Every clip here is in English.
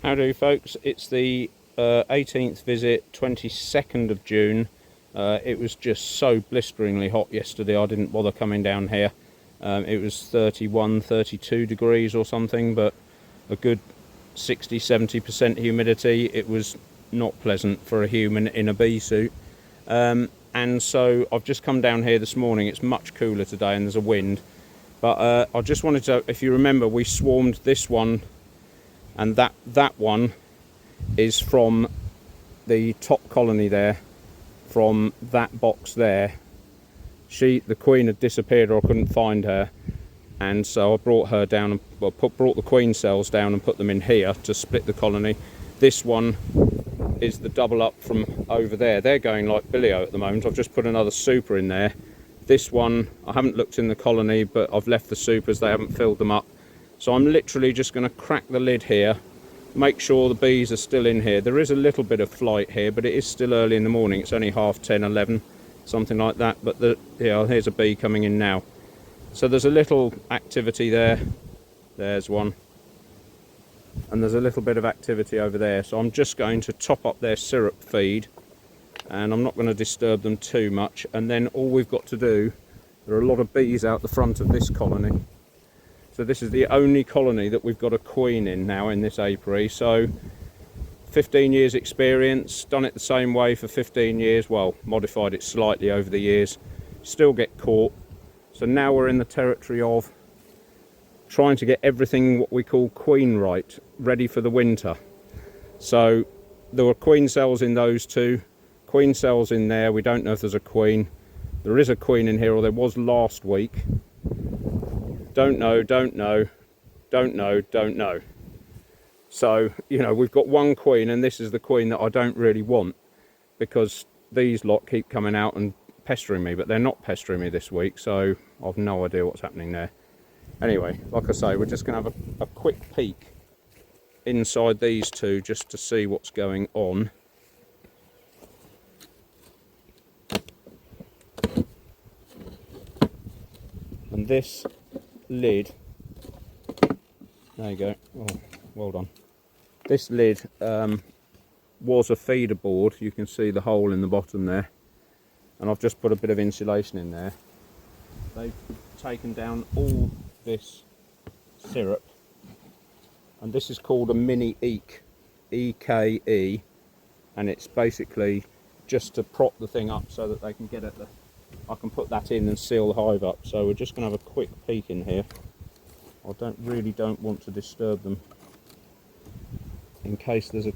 Howdy folks, it's the 18th visit, 22nd of June. It was just so blisteringly hot yesterday I didn't bother coming down here. It was 31, 32 degrees or something, but a good 60-70% humidity. It was not pleasant for a human in a bee suit. And so I've just come down here this morning. It's much cooler today and there's a wind. But I just wanted to, if you remember, we swarmed this one, and that one is from the top colony there, from that box there. The queen had disappeared, or I couldn't find her, and so I brought her down and brought the queen cells down and put them in here to split the colony. This one is the double up from over there. They're going like Billio at the moment. I've just put another super in there. This one, I haven't looked in the colony, but I've left the supers, they haven't filled them up. So I'm literally just going to crack the lid here, make sure the bees are still in here. There is a little bit of flight here, but it is still early in the morning. It's only 10:30, 11, something like that. But here's a bee coming in now. So there's a little activity there. There's one. And there's a little bit of activity over there. So I'm just going to top up their syrup feed, and I'm not going to disturb them too much. And then all we've got to do, there are a lot of bees out the front of this colony. So this is the only colony that we've got a queen in now in this apiary. So 15 years experience, done it the same way for 15 years, well, modified it slightly over the years, still get caught. So now we're in the territory of trying to get everything what we call queen right, ready for the winter. So there were queen cells in those two, queen cells in there. We don't know if there's a queen. There is a queen in here, or there was last week. Don't know, don't know, don't know, don't know. So, you know, we've got one queen, and this is the queen that I don't really want, because these lot keep coming out and pestering me, but they're not pestering me this week, so I've no idea what's happening there. Anyway, like I say, we're just going to have a quick peek inside these two just to see what's going on. And this lid, there you go, oh, well done. This lid was a feeder board. You can see the hole in the bottom there, and I've just put a bit of insulation in there. They've taken down all this syrup, and this is called a mini EKE, E-K-E, and it's basically just to prop the thing up so that they can get at the, I can put that in and seal the hive up. So we're just going to have a quick peek in here. I really don't want to disturb them, in case there's a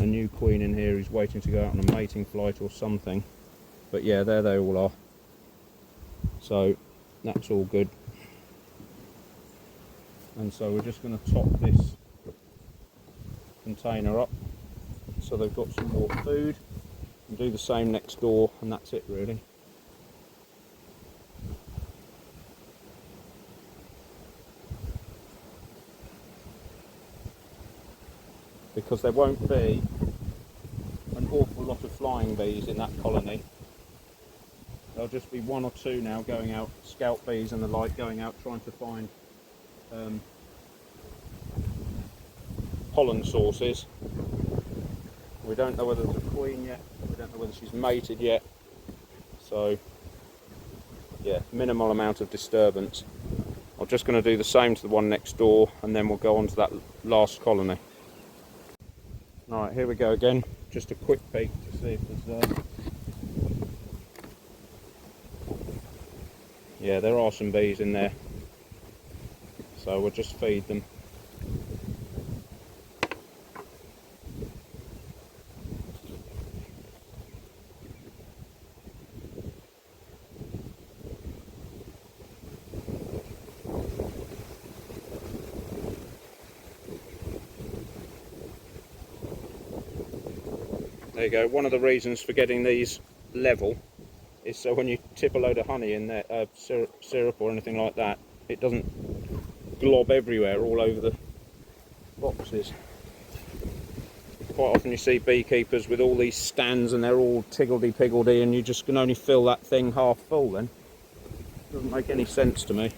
new queen in here who's waiting to go out on a mating flight or something. But yeah, there they all are. So that's all good. And so we're just going to top this container up so they've got some more food, and do the same next door, and that's it really. Because there won't be an awful lot of flying bees in that colony. There'll just be one or two now going out, scout bees and the like, going out trying to find pollen sources. We don't know whether there's a queen yet, we don't know whether she's mated yet. So yeah, minimal amount of disturbance. I'm just going to do the same to the one next door, and then we'll go on to that last colony. Alright, here we go again. Just a quick peek to see if there's yeah, there are some bees in there, so we'll just feed them. There you go. One of the reasons for getting these level is so when you tip a load of honey in there, syrup or anything like that, it doesn't glob everywhere all over the boxes. Quite often you see beekeepers with all these stands and they're all tiggledy-piggledy, and you just can only fill that thing half full then. Doesn't make any sense to me.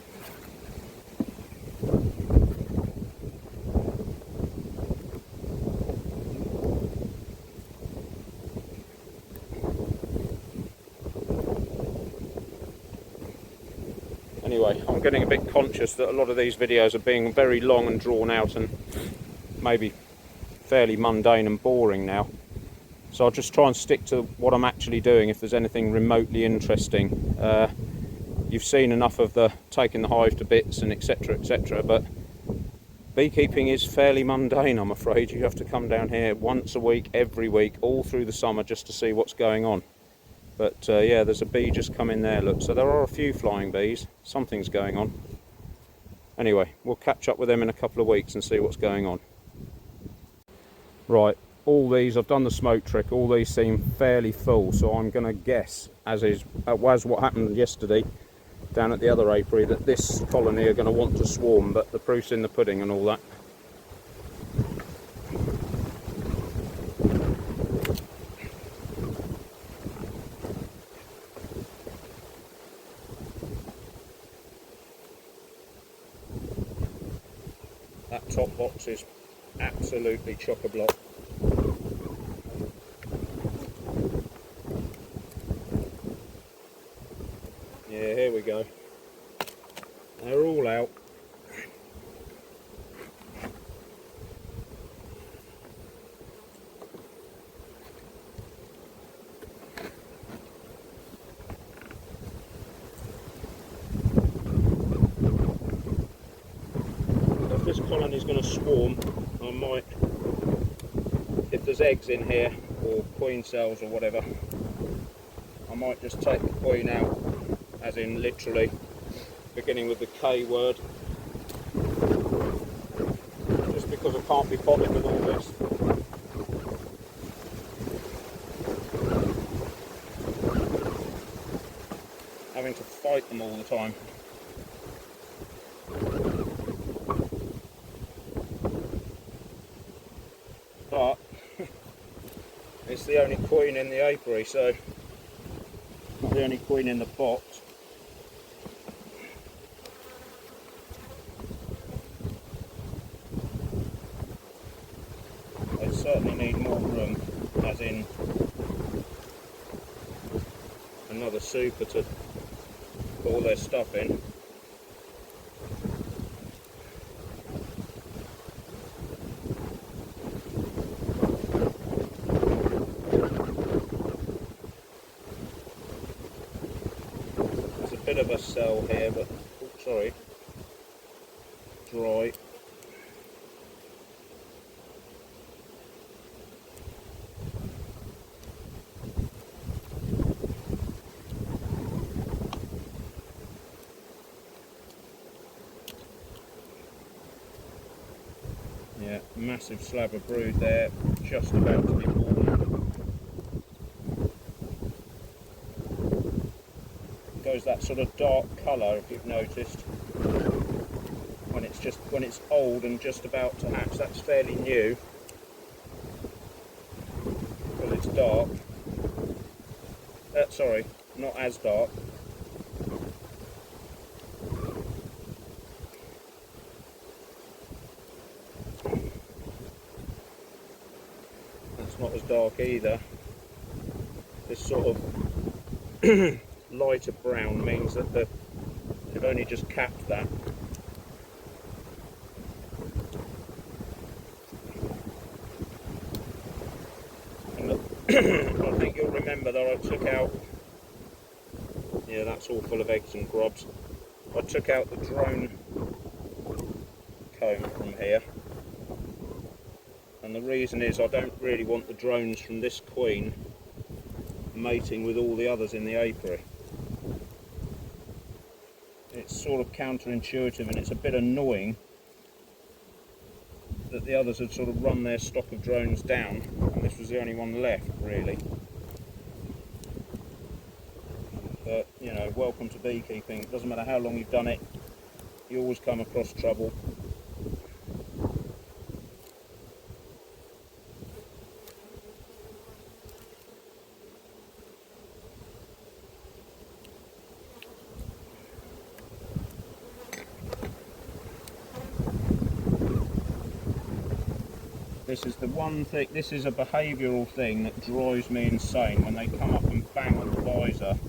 Anyway, I'm getting a bit conscious that a lot of these videos are being very long and drawn out and maybe fairly mundane and boring now. So I'll just try and stick to what I'm actually doing if there's anything remotely interesting. You've seen enough of the taking the hive to bits and etc, but beekeeping is fairly mundane, I'm afraid. You have to come down here once a week, every week, all through the summer just to see what's going on. But yeah, there's a bee just come in there, look. So there are a few flying bees. Something's going on. Anyway, we'll catch up with them in a couple of weeks and see what's going on. Right, all these, I've done the smoke trick, all these seem fairly full, so I'm going to guess, as what happened yesterday down at the other apiary, that this colony are going to want to swarm, but the proof's in the pudding and all that. That top box is absolutely chock-a-block. Yeah, here we go. They're all out. If this colony is going to swarm, I might, if there's eggs in here or queen cells or whatever, I might just take the queen out, as in literally beginning with the K word, just because I can't be bothered with all this. Having to fight them all the time. But it's the only queen in the apiary, so not the only queen in the box. They certainly need more room, as in another super to put all their stuff in. There's a bit of a cell here, but oh, sorry, dry. Yeah, massive slab of brood there, just about to be born. It goes that sort of dark colour, if you've noticed, when it's old and just about to hatch. That's fairly new, because it's dark. Sorry, not as dark. Not as dark either. This sort of lighter brown means that they've only just capped that. And I think you'll remember that I took out, yeah, that's all full of eggs and grubs. I took out the drone comb from here. And the reason is I don't really want the drones from this queen mating with all the others in the apiary. It's sort of counterintuitive, and it's a bit annoying that the others had sort of run their stock of drones down and this was the only one left, really. But, you know, welcome to beekeeping. It doesn't matter how long you've done it, you always come across trouble. This is the one thing, this is a behavioural thing that drives me insane, when they come up and bang on the visor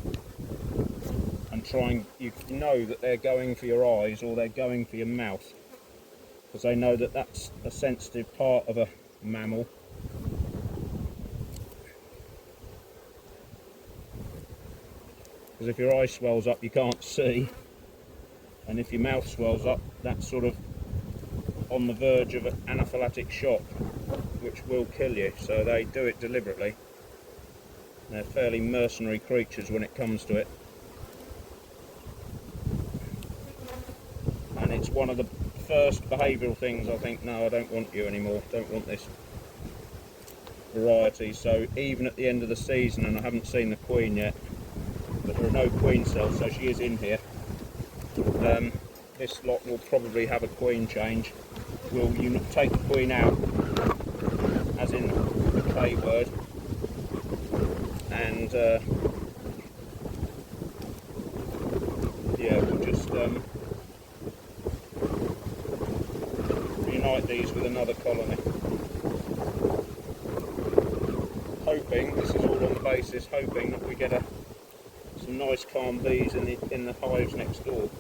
and try and, you know that they're going for your eyes or they're going for your mouth, because they know that that's a sensitive part of a mammal. Because if your eye swells up, you can't see, and if your mouth swells up, that's sort of on the verge of an anaphylactic shock, which will kill you. So they do it deliberately. They're fairly mercenary creatures when it comes to it. And it's one of the first behavioural things I think, no, I don't want you anymore, don't want this variety. So even at the end of the season, and I haven't seen the queen yet, but there are no queen cells, so she is in here. This lot will probably have a queen change. Will you take the queen out, as in the K word, and yeah, we'll just reunite these with another colony. Hoping, this is all on the basis, hoping that we get some nice calm bees in the hives next door.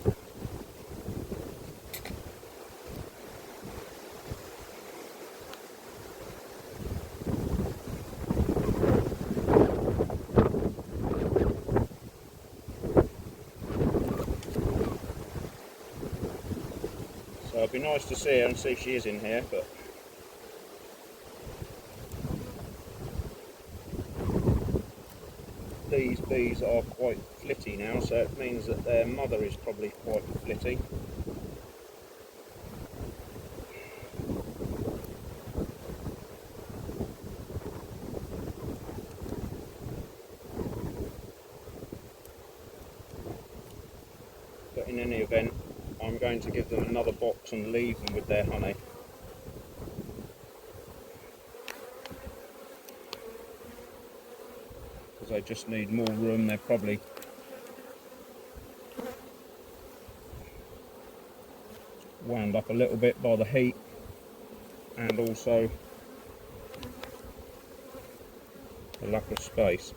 So it'd be nice to see her and see if she is in here, but these bees are quite flitty now, so it means that their mother is probably quite flitty. But in any event, I'm going to give them another box and leave them with their honey. Because they just need more room. They're probably wound up a little bit by the heat, and also the lack of space.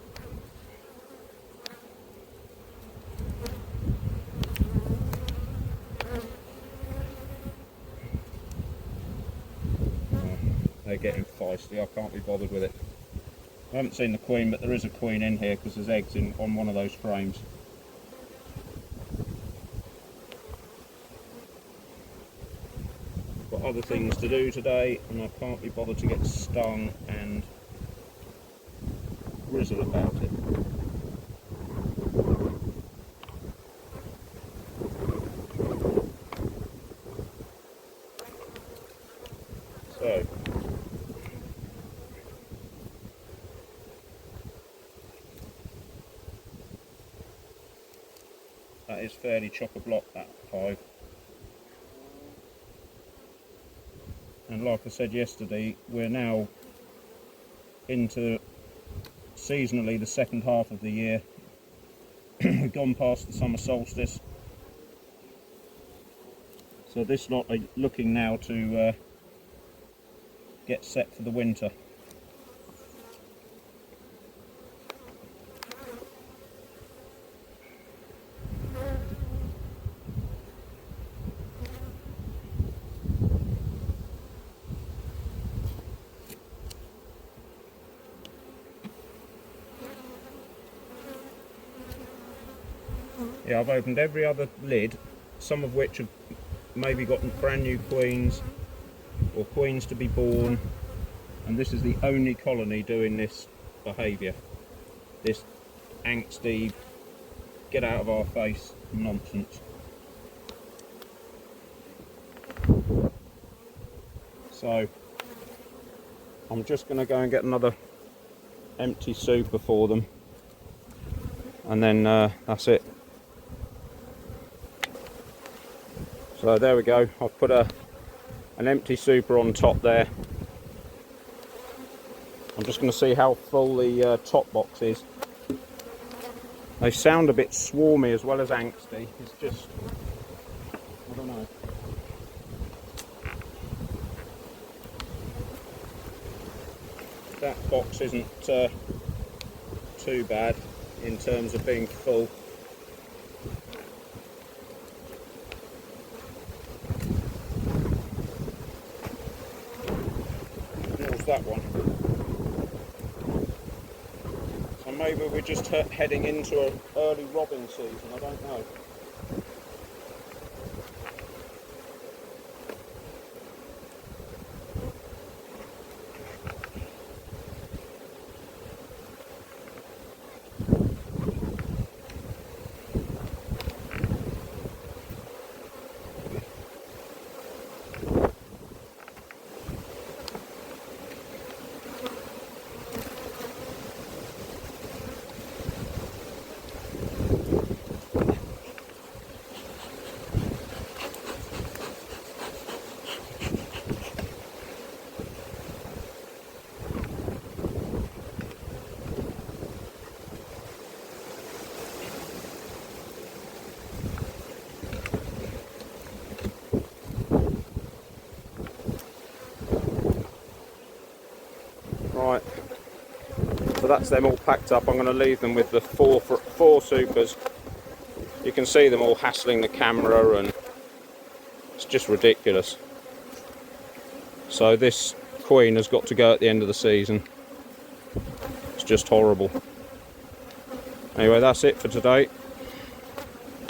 They're getting feisty, I can't be bothered with it. I haven't seen the queen, but there is a queen in here because there's eggs on one of those frames. Got other things to do today, and I can't be bothered to get stung and grizzle about it. So, that is fairly chock-a-block, that hive. And like I said yesterday, we're now into seasonally the second half of the year. We've gone past the summer solstice. So this lot are looking now to get set for the winter. Yeah, I've opened every other lid, some of which have maybe gotten brand new queens or queens to be born, and this is the only colony doing this behaviour, this angsty, get out of our face nonsense. So I'm just going to go and get another empty super for them, and then that's it. So there we go, I've put an empty super on top there. I'm just going to see how full the top box is. They sound a bit swarmy as well as angsty. It's just, I don't know. That box isn't too bad in terms of being full. was that one. So maybe we're just heading into an early robbing season, I don't know. Right, so that's them all packed up. I'm going to leave them with the four supers. You can see them all hassling the camera, and it's just ridiculous. So this queen has got to go at the end of the season. It's just horrible. Anyway, that's it for today.